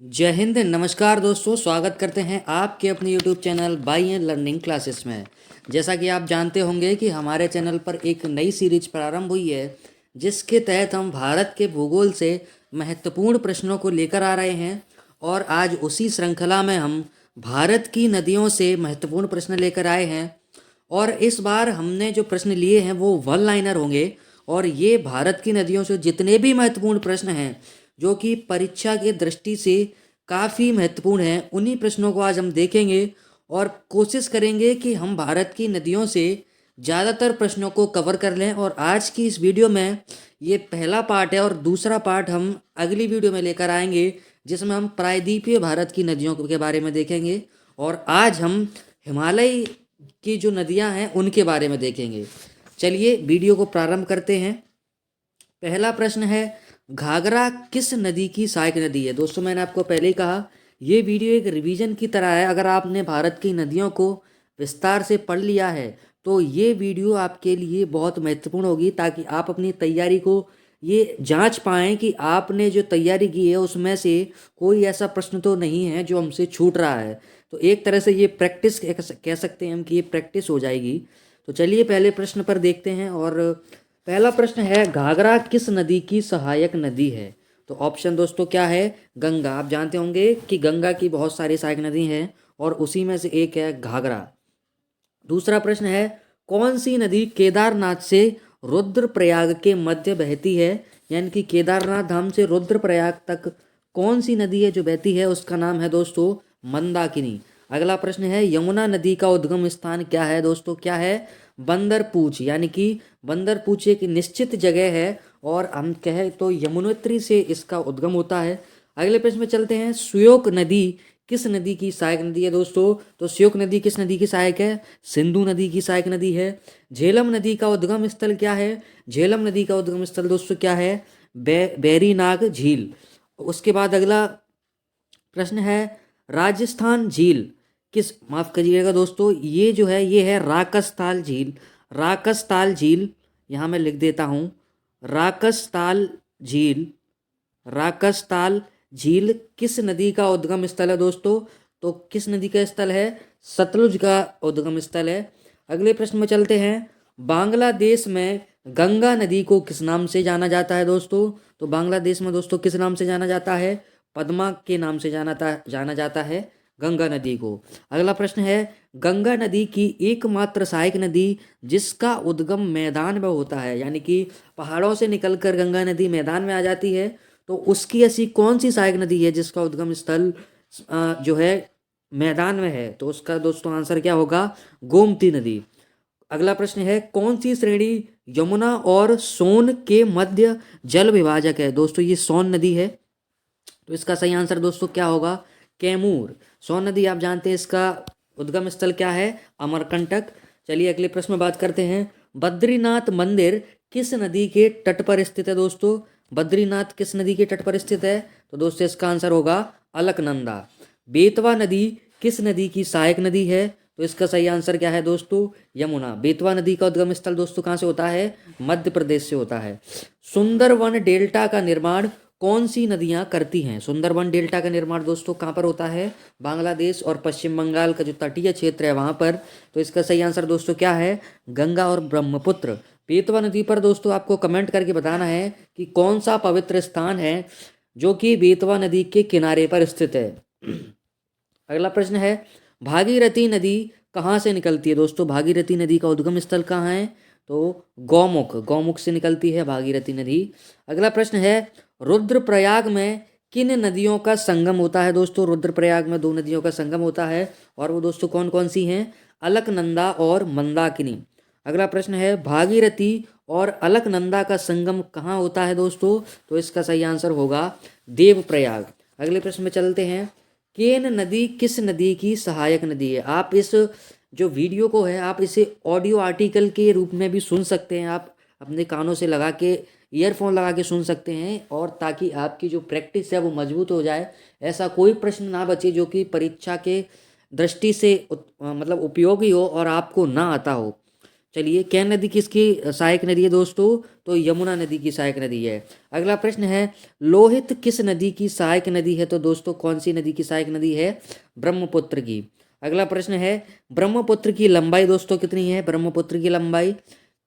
जय हिंद। नमस्कार दोस्तों, स्वागत करते हैं आपके अपने YouTube channel by and learning classes में। जैसा कि आप जानते होंगे कि हमारे चैनल पर एक नई सीरीज प्रारंभ हुई है, जिसके तहत हम भारत के भूगोल से महत्वपूर्ण प्रश्नों को लेकर आ रहे हैं। और आज उसी श्रृंखला में हम भारत की नदियों से महत्वपूर्ण प्रश्न लेकर आए हैं। और इस बार हमने जो प्रश्न लिए हैं वो वन लाइनर होंगे। और ये भारत की नदियों से जितने भी महत्वपूर्ण प्रश्न हैं जो कि परीक्षा की दृष्टि से काफ़ी महत्वपूर्ण हैं, उन्हीं प्रश्नों को आज हम देखेंगे और कोशिश करेंगे कि हम भारत की नदियों से ज़्यादातर प्रश्नों को कवर कर लें। और आज की इस वीडियो में ये पहला पार्ट है और दूसरा पार्ट हम अगली वीडियो में लेकर आएंगे, जिसमें हम प्रायद्वीपीय भारत की नदियों के बारे में देखेंगे। और आज हम हिमालय की जो नदियां हैं उनके बारे में देखेंगे। चलिए वीडियो को प्रारंभ करते हैं। पहला प्रश्न है, घाघरा किस नदी की सहायक नदी है? दोस्तों, मैंने आपको पहले ही कहा, ये वीडियो एक रिवीजन की तरह है। अगर आपने भारत की नदियों को विस्तार से पढ़ लिया है तो ये वीडियो आपके लिए बहुत महत्वपूर्ण होगी, ताकि आप अपनी तैयारी को ये जांच पाएँ कि आपने जो तैयारी की है उसमें से कोई ऐसा प्रश्न तो नहीं है जो हमसे छूट रहा है। तो एक तरह से ये प्रैक्टिस कह सकते हैं हम कि ये प्रैक्टिस हो जाएगी। तो चलिए पहले प्रश्न पर देखते हैं। और पहला प्रश्न है, घाघरा किस नदी की सहायक नदी है? तो ऑप्शन दोस्तों क्या है? गंगा। आप जानते होंगे कि गंगा की बहुत सारी सहायक नदी हैं और उसी में से एक है घाघरा। दूसरा प्रश्न है, कौन सी नदी केदारनाथ से रुद्रप्रयाग के मध्य बहती है? यानी कि केदारनाथ धाम से रुद्रप्रयाग तक कौन सी नदी है जो बहती है? उसका नाम है दोस्तों मंदाकिनी। अगला प्रश्न है, यमुना नदी का उद्गम स्थान क्या है? दोस्तों क्या है? बंदरपूछ। यानी कि बंदरपूछ एक निश्चित जगह है और हम कहें तो यमुनोत्री से इसका उद्गम होता है। अगले प्रश्न में चलते हैं, श्योक नदी किस नदी की सहायक नदी है? दोस्तों तो श्योक नदी किस नदी की सहायक है? सिंधु नदी की सहायक नदी है। झेलम नदी का उद्गम स्थल क्या है? झेलम नदी का उद्गम स्थल दोस्तों क्या है? बैरीनाग झील। उसके बाद अगला प्रश्न है, राजस्थान झील किस, माफ करिएगा दोस्तों, ये जो है ये है राकसताल झील। राकसताल झील, यहाँ मैं लिख देता हूँ, राकसताल झील। राकसताल झील किस नदी का उद्गम स्थल है? दोस्तों तो किस नदी का स्थल है? सतलुज का उद्गम स्थल है। अगले प्रश्न में चलते हैं, बांग्लादेश में गंगा नदी को किस नाम से जाना जाता है? दोस्तों तो बांग्लादेश में दोस्तों किस नाम से जाना जाता है? पद्मा के नाम से जाना जाता है गंगा नदी को। अगला प्रश्न है, गंगा नदी की एकमात्र सहायक नदी जिसका उद्गम मैदान में होता है, यानी कि पहाड़ों से निकलकर गंगा नदी मैदान में आ जाती है, तो उसकी ऐसी कौन सी सहायक नदी है जिसका उद्गम स्थल जो है मैदान में है? तो उसका दोस्तों आंसर क्या होगा? गोमती नदी। अगला प्रश्न है, कौन सी श्रेणी यमुना और सोन के मध्य जल विभाजक है? दोस्तों ये सोन नदी है। तो इसका सही आंसर दोस्तों क्या होगा? कैमूर। सोन नदी आप जानते हैं, इसका उद्गम स्थल क्या है? अमरकंटक। चलिए अगले प्रश्न में बात करते हैं, बद्रीनाथ मंदिर किस नदी के तट पर स्थित है? दोस्तों बद्रीनाथ किस नदी के तट पर स्थित है? तो दोस्तों इसका आंसर होगा अलकनंदा। बेतवा नदी किस नदी की सहायक नदी है? तो इसका सही आंसर क्या है दोस्तों? यमुना। बेतवा नदी का उद्गम स्थल दोस्तों कहाँ से होता है? मध्य प्रदेश से होता है। सुंदरवन डेल्टा का निर्माण कौन सी नदियां करती हैं? सुंदरबन डेल्टा का निर्माण दोस्तों कहाँ पर होता है? बांग्लादेश और पश्चिम बंगाल का जो तटीय क्षेत्र है वहां पर। तो इसका सही आंसर दोस्तों क्या है? गंगा और ब्रह्मपुत्र। बेतवा नदी पर दोस्तों आपको कमेंट करके बताना है कि कौन सा पवित्र स्थान है जो कि बेतवा नदी के किनारे पर स्थित है। अगला प्रश्न है, भागीरथी नदी कहाँ से निकलती है? दोस्तों भागीरथी नदी का उद्गम स्थल कहाँ है? तो गौमुख। गौमुख से निकलती है भागीरथी नदी। अगला प्रश्न है, रुद्रप्रयाग में किन नदियों का संगम होता है? दोस्तों रुद्रप्रयाग में दो नदियों का संगम होता है और वो दोस्तों कौन कौन सी हैं? अलकनंदा और मंदाकिनी। अगला प्रश्न है, भागीरथी और अलकनंदा का संगम कहाँ होता है? दोस्तों तो इसका सही आंसर होगा देवप्रयाग। अगले प्रश्न में चलते हैं, केन नदी किस नदी की सहायक नदी है? आप इस जो वीडियो को है आप इसे ऑडियो आर्टिकल के रूप में भी सुन सकते हैं। आप अपने कानों से लगा के, ईयरफोन लगा के सुन सकते हैं, और ताकि आपकी जो प्रैक्टिस है वो मजबूत हो जाए। ऐसा कोई प्रश्न ना बचे जो कि परीक्षा के दृष्टि से मतलब उपयोगी हो और आपको ना आता हो। चलिए, कैन नदी किसकी सहायक नदी है दोस्तों? तो यमुना नदी की सहायक नदी है। अगला प्रश्न है, लोहित किस नदी की सहायक नदी है? तो दोस्तों कौन सी नदी की सहायक नदी है? ब्रह्मपुत्र की। अगला प्रश्न है, ब्रह्मपुत्र की लंबाई दोस्तों कितनी है? ब्रह्मपुत्र की लंबाई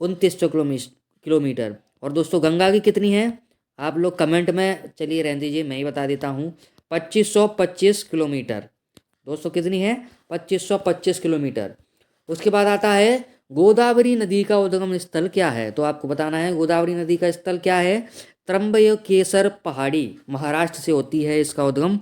2900 किलोमीटर। और दोस्तों गंगा की कितनी है? आप लोग कमेंट में, चलिए रहने दीजिए, मैं ही बता देता हूँ, 2525 किलोमीटर। दोस्तों कितनी है? 2525 किलोमीटर। उसके बाद आता है, गोदावरी नदी का उद्गम स्थल क्या है? तो आपको बताना है गोदावरी नदी का स्थल क्या है? त्रंबकेश्वर पहाड़ी, महाराष्ट्र से होती है इसका उद्गम।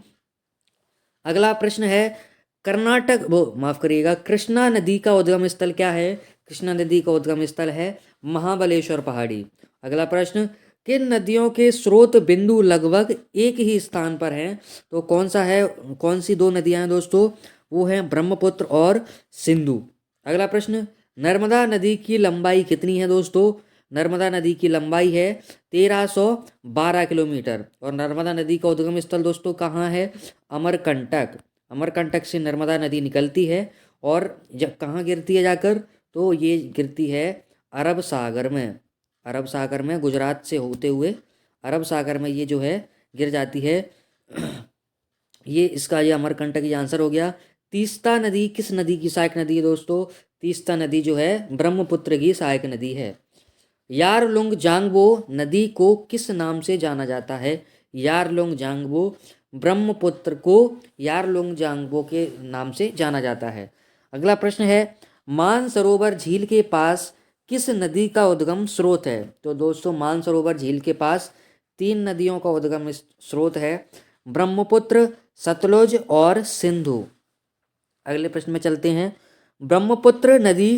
अगला प्रश्न है, कर्नाटक वो माफ करिएगा, कृष्णा नदी का उद्गम स्थल क्या है? कृष्णा नदी का उद्गम स्थल है महाबलेश्वर पहाड़ी। अगला प्रश्न, किन नदियों के स्रोत बिंदु लगभग एक ही स्थान पर हैं? तो कौन सा है, कौन सी दो नदियां हैं दोस्तों? वो हैं ब्रह्मपुत्र और सिंधु। अगला प्रश्न, नर्मदा नदी की लंबाई कितनी है दोस्तों? नर्मदा नदी की लंबाई है 1312 किलोमीटर। और नर्मदा नदी का उद्गम स्थल दोस्तों कहाँ है? अमरकंटक। अमरकंटक से नर्मदा नदी निकलती है और कहाँ गिरती है जाकर? तो ये गिरती है अरब सागर में। अरब सागर में, गुजरात से होते हुए अरब सागर में ये जो है गिर जाती है। ये इसका ये अमरकंटक ये आंसर हो गया। तीस्ता नदी किस नदी की सहायक नदी है दोस्तों? तीस्ता नदी जो है ब्रह्मपुत्र की सहायक नदी है। यारलुंग जांगबो नदी को किस नाम से जाना जाता है? यारलुंग जांगबो, ब्रह्मपुत्र को यारलुंग जांगबो के नाम से जाना जाता है। अगला प्रश्न है, मानसरोवर झील के पास किस नदी का उद्गम स्रोत है? तो दोस्तों मानसरोवर झील के पास 3 नदियों का उद्गम स्रोत है, ब्रह्मपुत्र, सतलुज और सिंधु। अगले प्रश्न में चलते हैं, ब्रह्मपुत्र नदी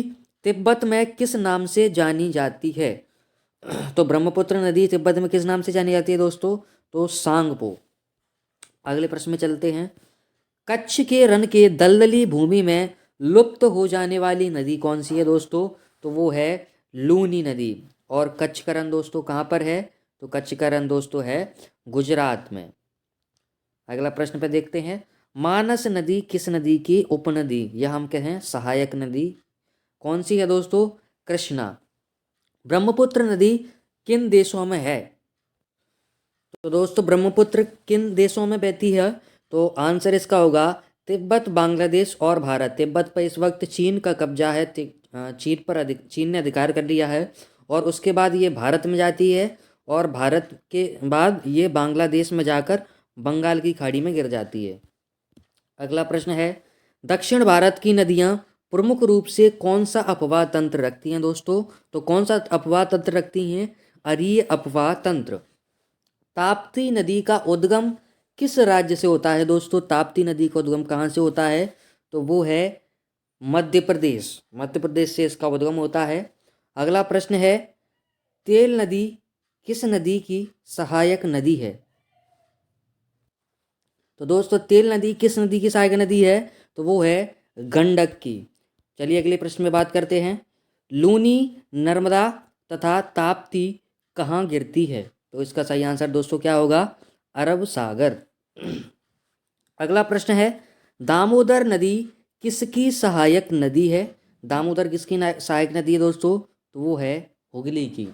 तिब्बत में किस नाम से जानी जाती है? तो ब्रह्मपुत्र नदी तिब्बत में किस नाम से जानी जाती है दोस्तों? तो सांगपो। अगले प्रश्न में चलते हैं, कच्छ के रण के दलदली भूमि में लुप्त हो जाने वाली नदी कौन सी है दोस्तों? तो वो है लूनी नदी। और कच्छ का रण दोस्तों कहाँ पर है? तो कच्छ का रण दोस्तों है गुजरात में। अगला प्रश्न पे देखते हैं, मानस नदी किस नदी की उपनदी या हम कहें सहायक नदी कौन सी है दोस्तों? कृष्णा। ब्रह्मपुत्र नदी किन देशों में है? तो दोस्तों ब्रह्मपुत्र किन देशों में बहती है? तो आंसर इसका होगा तिब्बत, बांग्लादेश और भारत। तिब्बत पर इस वक्त चीन का कब्जा है, चीन ने अधिकार कर लिया है। और उसके बाद ये भारत में जाती है और भारत के बाद ये बांग्लादेश में जाकर बंगाल की खाड़ी में गिर जाती है। अगला प्रश्न है, दक्षिण भारत की नदियाँ प्रमुख रूप से कौन सा अपवाह तंत्र रखती हैं दोस्तों? तो कौन सा अपवाह तंत्र रखती हैं? अरीय अपवाह तंत्र। ताप्ती नदी का उद्गम किस राज्य से होता है दोस्तों? ताप्ती नदी का उद्गम कहाँ से होता है? तो वो है मध्य प्रदेश। मध्य प्रदेश से इसका उद्गम होता है। अगला प्रश्न है, तेल नदी किस नदी की सहायक नदी है? तो दोस्तों तेल नदी किस नदी की सहायक नदी है? तो वो है गंडक की। चलिए अगले प्रश्न में बात करते हैं, लूनी, नर्मदा तथा ताप्ती कहाँ गिरती है? तो इसका सही आंसर दोस्तों क्या होगा? अरब सागर। अगला प्रश्न है, दामोदर नदी किसकी सहायक नदी है? दामोदर किसकी सहायक नदी है दोस्तों? तो वो है हुगली की।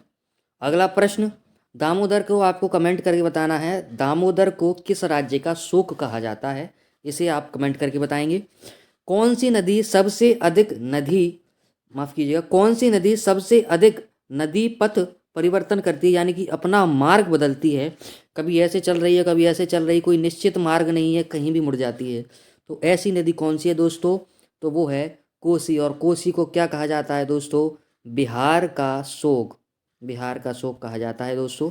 अगला प्रश्न, दामोदर को आपको कमेंट करके बताना है, दामोदर को किस राज्य का शोक कहा जाता है? इसे आप कमेंट करके बताएंगे। कौन सी नदी सबसे अधिक कौन सी नदी सबसे अधिक नदी पथ परिवर्तन करती है, यानी कि अपना मार्ग बदलती है? कभी ऐसे चल रही है, कभी ऐसे चल रही, कोई निश्चित मार्ग नहीं है, कहीं भी मुड़ जाती है। तो ऐसी नदी कौन सी है दोस्तों? तो वो है कोसी। और कोसी को क्या कहा जाता है दोस्तों? बिहार का शोक। बिहार का शोक कहा जाता है दोस्तों।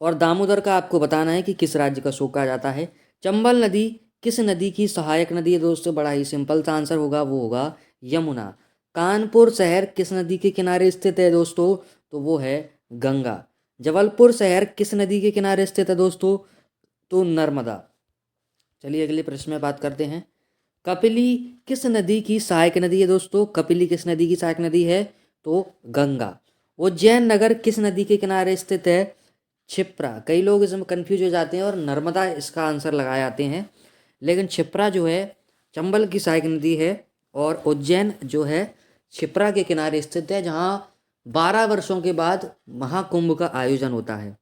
और दामोदर का आपको बताना है कि किस राज्य का शोक कहा जाता है। चंबल नदी किस नदी की सहायक नदी है दोस्तों? बड़ा ही सिंपल सा आंसर होगा, वो होगा यमुना। कानपुर शहर किस नदी के किनारे स्थित है दोस्तों? तो वो है गंगा। जबलपुर शहर किस नदी के किनारे स्थित है दोस्तों? तो नर्मदा। चलिए अगले प्रश्न में बात करते हैं, कपिली किस नदी की सहायक नदी है दोस्तों? कपिली किस नदी की सहायक नदी है? तो गंगा। उज्जैन नगर किस नदी के किनारे स्थित है? क्षिप्रा। कई लोग इसमें कंफ्यूज हो जाते हैं और नर्मदा इसका आंसर लगा जाते हैं, लेकिन क्षिप्रा जो है चंबल की सहायक नदी है और उज्जैन जो है क्षिप्रा के किनारे स्थित है, जहाँ 12 वर्षों के बाद महाकुंभ का आयोजन होता है।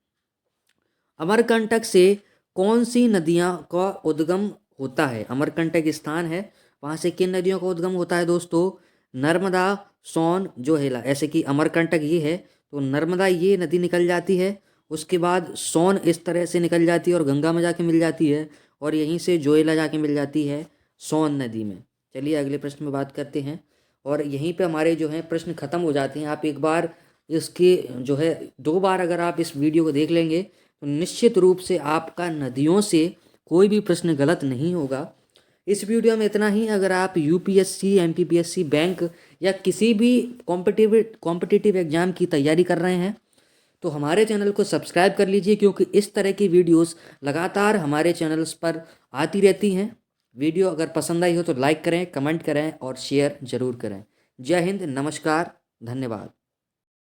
अमरकंटक से कौन सी नदियाँ का उद्गम होता है? अमरकंटक स्थान है, वहाँ से किन नदियों का उद्गम होता है दोस्तों? नर्मदा, सोन, जोहेला। ऐसे कि अमरकंटक ये है तो नर्मदा ये नदी निकल जाती है, उसके बाद सोन इस तरह से निकल जाती है और गंगा में जाके मिल जाती है, और यहीं से जोहेला जाके मिल जाती है सोन नदी में। चलिए अगले प्रश्न में बात करते हैं, और यहीं पे हमारे जो हैं प्रश्न खत्म हो जाते हैं। आप एक बार इसके जो है 2 बार अगर आप इस वीडियो को देख लेंगे तो निश्चित रूप से आपका नदियों से कोई भी प्रश्न गलत नहीं होगा। इस वीडियो में इतना ही। अगर आप यूपीएससी, एमपीपीएससी, बैंक या किसी भी कॉम्पिटिटिव एग्जाम की तैयारी कर रहे हैं तो हमारे चैनल को सब्सक्राइब कर लीजिए, क्योंकि इस तरह की वीडियोस लगातार हमारे चैनल्स पर आती रहती हैं। वीडियो अगर पसंद आई हो तो लाइक करें, कमेंट करें और शेयर ज़रूर करें। जय हिंद, नमस्कार, धन्यवाद।